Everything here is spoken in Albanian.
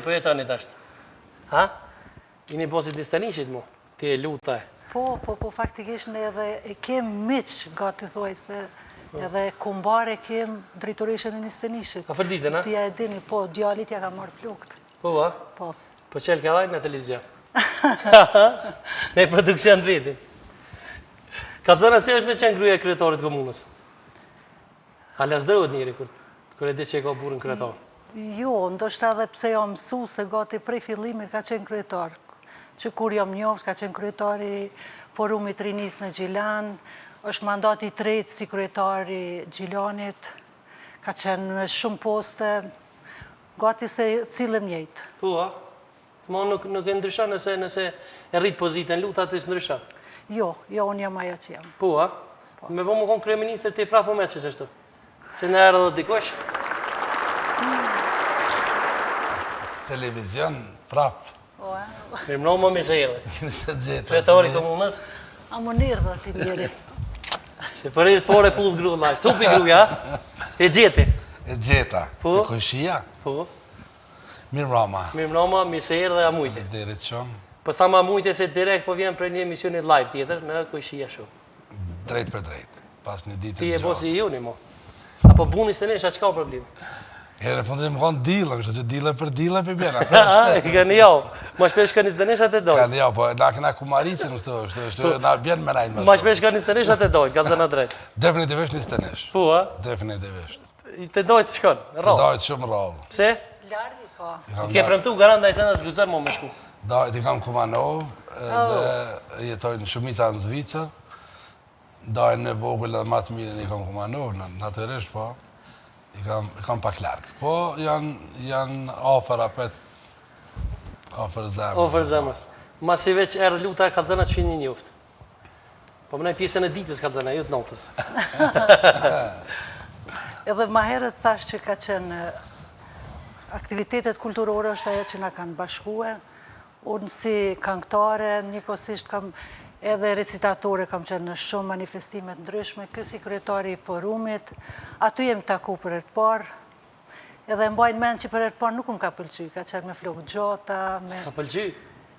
Po jetoni tash. Ha? Jeni bosit një stanishit mu? Ti e lutaj. Po, faktikisht ne edhe e kem miq, gati thuaj se edhe kumbare kem drejtoreshën e një stanishit. Ka fërditën, a? Si ja e dini, po, djalit ja ka marrë flokt. Po, a? Po. Po qelë ka lajnë në televizion. Ne produksion të rritin. Ka të zëna se është me qenë gruja e kryetorit komunës? A lasdërët njëri kër e di që e ka burën kryetor? Jo, ndoshta edhe pse jam mësu se gati prej fillimit ka qenë kryetar. Që kur jam njoft, ka qenë kryetari forumit rinis në Gjilan, është mandati i tretë si kryetari Gjilanit, ka qenë me shumë poste, gati se cilëm njëjtë. Po, a? Ma nuk e ndrysha nëse e rritë pozitën, luta të ndrysha? Jo, unë jam ajo që jam. Po, a? Me po më konë kryeministër ti prapë me që shtu? Që në erë dhe dikosh? Televizion, prapë. Mirë më më se jele. Nëse gjeta. Kryetori komunës? A më nirë dhe ti njëri. Se për e fore pullë gru, laj. Tupi gruja, e gjeti. E gjeta. Po? Të kojshia? Po. Mirë mrama. Mirë më mirë se jele dhe a mujti. Derit shumë. Po thama mujti se direkt po vjen për një emisionit live tjetër në kojshia shumë. Drejt për drejt. Pas një ditë Ti e gjatë. bosi i juni, mo. Apo bunis të nesha, që ka o problemi? Herë në fundit më konë dila, kështë që dila për dila për bjena. I kanë jau. Ma shpesh ka një stëneshat e dojnë. Kanë jau, po na këna kumaricin kështu, na bjen me najnë më shumë. Ma shpesh ka një stëneshat e dojnë, ka zëna drejt. Definitivisht një stënesh. Po, a? Definitivisht. I të dojtë së shkon, Të rrallë. dajt shumë rrallë. Pse? Largi ka. I ke premtu garanta i sena s'guzër mo me shku. Dajt i kam Kumanov, dhe jetojnë shumica në Zvicër. Dajnë në vogël dhe matë mirën i kam Kumanov, natyrisht po. I kam pak larkë. Po janë afer apet, afer zemës. Ofer zemës. Ma si veç erë luta ka zëna që një njoftë. Po mënaj pjesën e ditës ka zëna, ju të notës. Edhe ma herët thash që ka qenë aktivitetet kulturore është ajo që na kanë bashkue. Unë si këngëtare, njëkohësisht kam edhe recitatore, kam qenë në shumë manifestimet ndryshme, kësi kryetari i forumit, aty jem taku për herë të parë, edhe mbajnë mend që për herë të parë nuk më ka pëlqy, ka qenë me flokë gjota, me... Ka pëlqy?